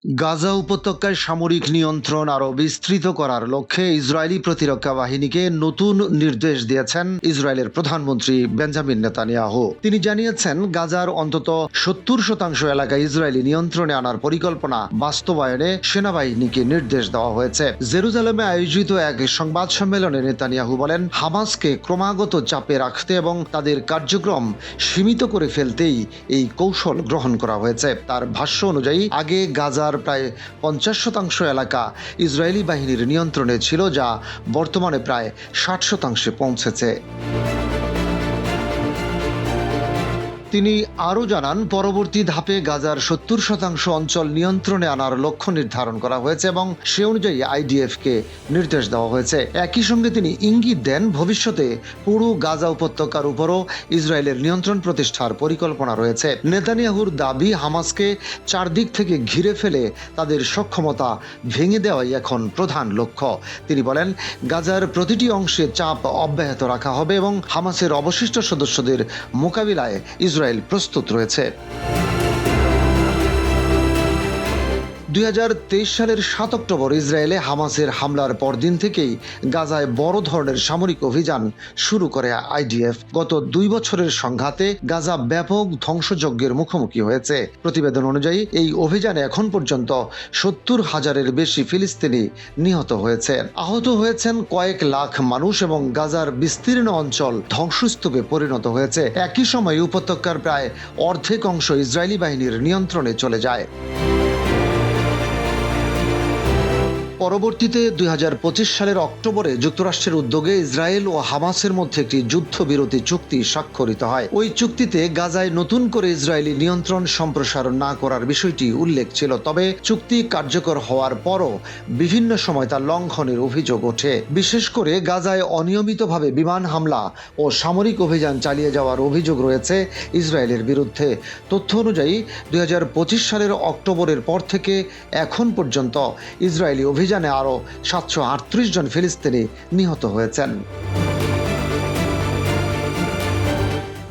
গাজা উপত্যকায় সামরিক নিয়ন্ত্রণ আরও বিস্তৃত করার লক্ষ্যে ইসরায়েলি প্রতিরক্ষা বাহিনীকে নতুন নির্দেশ দিয়েছেন ইসরায়েলের প্রধানমন্ত্রী বেঞ্জামিন নেতানিয়াহু। তিনি জানিয়েছেন, গাজার অন্তত 70% এলাকা ইসরায়েলি নিয়ন্ত্রণে আনার পরিকল্পনা বাস্তবায়নে সেনাবাহিনীকে নির্দেশ দেওয়া হয়েছে। জেরুজালেমে আয়োজিত এক সংবাদ সম্মেলনে নেতানিয়াহু বলেন, হামাসকে ক্রমাগত চাপে রাখতে এবং তাদের কার্যক্রম সীমিত করে ফেলতেই এই কৌশল গ্রহণ করা হয়েছে। তার ভাষ্য অনুযায়ী আগে গাজার প্রায় 50% এলাকা ইসরায়েলি বাহিনীর নিয়ন্ত্রণে ছিল, যা বর্তমানে প্রায় 60% পৌঁছেছে। তিনি আরও জানান, পরবর্তী ধাপে গাজার 70% অঞ্চল নিয়ন্ত্রণে আনার লক্ষ্য নির্ধারণ করা হয়েছে এবং সে অনুযায়ী আইডিএফকে নির্দেশ দেওয়া হয়েছে। একই সঙ্গে তিনি ইঙ্গিত দেন, ভবিষ্যতে পুরো গাজা উপত্যকার উপরও ইসরায়েলের নিয়ন্ত্রণ প্রতিষ্ঠার পরিকল্পনা রয়েছে। নেতানিয়াহুর দাবি, হামাসকে চারদিক থেকে ঘিরে ফেলে তাদের সক্ষমতা ভেঙে দেওয়াই এখন প্রধান লক্ষ্য। তিনি বলেন, গাজার প্রতিটি অংশে চাপ অব্যাহত রাখা হবে এবং হামাসের অবশিষ্ট সদস্যদের মোকাবিলায় ইসরায়েল প্রস্তুত রয়েছে। 2023 সালের 7 অক্টোবর ইসরায়েলে হামাসের হামলার পরদিন থেকেই গাজায় বড় ধরনের সামরিক অভিযান শুরু করে আইডিএফ। গত 2 বছরের সংঘাতে গাজা ব্যাপক ধ্বংসযজ্ঞের মুখোমুখি হয়েছে। প্রতিবেদন অনুযায়ী এই অভিযানে এখন পর্যন্ত 70,000-এর বেশি ফিলিস্তিনি নিহত হয়েছে। আহত হয়েছেন কয়েক লাখ মানুষ এবং গাজার বিস্তীর্ণ অঞ্চল ধ্বংসস্তূপে পরিণত হয়েছে। একই সময় উপত্যকার প্রায় অর্ধেক অংশ ইসরায়েলি বাহিনীর নিয়ন্ত্রণে চলে যায়। পরবর্তীতে 2025 সালের অক্টোবরে যুক্তরাষ্ট্রের উদ্যোগে ইসরায়েল ও হামাসের মধ্যে একটি যুদ্ধবিরতি চুক্তি স্বাক্ষরিত হয়। ওই চুক্তিতে গাজায় নতুন করে ইসরায়েলি নিয়ন্ত্রণ সম্প্রসারণ না করার বিষয়টি উল্লেখ ছিল, তবে চুক্তি কার্যকর হওয়ার পরও বিভিন্ন সময় তা লঙ্ঘনের অভিযোগ ওঠে। বিশেষ করে গাজায় অনিয়মিতভাবে বিমান হামলা ও সামরিক অভিযান চালিয়ে যাওয়ার অভিযোগ রয়েছে ইসরায়েলের বিরুদ্ধে। তথ্য অনুযায়ী 2025 সালের অক্টোবরের পর থেকে এখন পর্যন্ত ইসরায়েলি অভিযানে আরও 738 জন ফিলিস্তিনি নিহত হয়েছেন।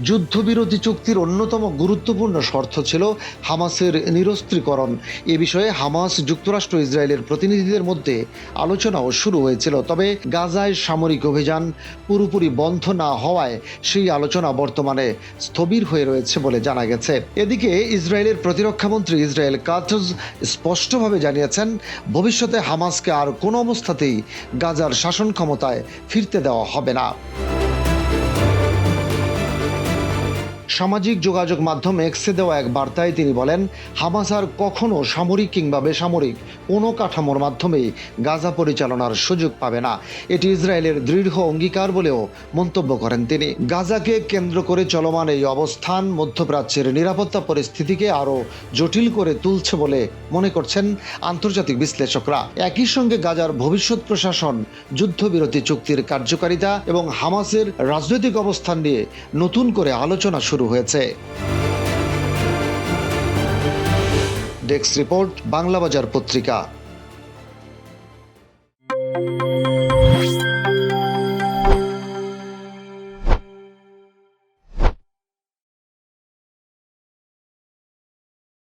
যুদ্ধবিরতি চুক্তির অন্যতম গুরুত্বপূর্ণ শর্ত ছিল হামাসের নিরস্ত্রীকরণ। এ বিষয়ে হামাস, যুক্তরাষ্ট্র, ইসরায়েলের প্রতিনিধিদের মধ্যে আলোচনাও শুরু হয়েছিল, তবে গাজায় সামরিক অভিযান পুরোপুরি বন্ধ না হওয়ায় সেই আলোচনা বর্তমানে স্থবির হয়ে রয়েছে বলে জানা গেছে। এদিকে ইসরায়েলের প্রতিরক্ষামন্ত্রী ইসরায়েল কাটজ স্পষ্টভাবে জানিয়েছেন, ভবিষ্যতে হামাসকে আর কোনো অবস্থাতেই গাজার শাসন ক্ষমতায় ফিরতে দেওয়া হবে না। সামাজিক যোগাযোগ মাধ্যম এক্সে দেওয়া এক বার্তায় তিনি বলেন, হামাস আর কখনো সামরিক কিংবা বেসামরিক কোনো কাঠামোর মাধ্যমেই গাজা পরিচালনার সুযোগ পাবে না। এটি ইসরায়েলের দৃঢ় অঙ্গীকার বলেও মন্তব্য করেন তিনি। গাজাকে কেন্দ্র করে চলমান এই অবস্থান মধ্যপ্রাচ্যের নিরাপত্তা পরিস্থিতিকে আরও জটিল করে তুলছে বলে মনে করছেন আন্তর্জাতিক বিশ্লেষকরা। একই সঙ্গে গাজার ভবিষ্যৎ প্রশাসন, যুদ্ধবিরতি চুক্তির কার্যকারিতা এবং হামাসের রাজনৈতিক অবস্থান নিয়ে নতুন করে আলোচনা শুরু হয়েছে। ডেস্ক রিপোর্ট, বাংলাবাজার পত্রিকা।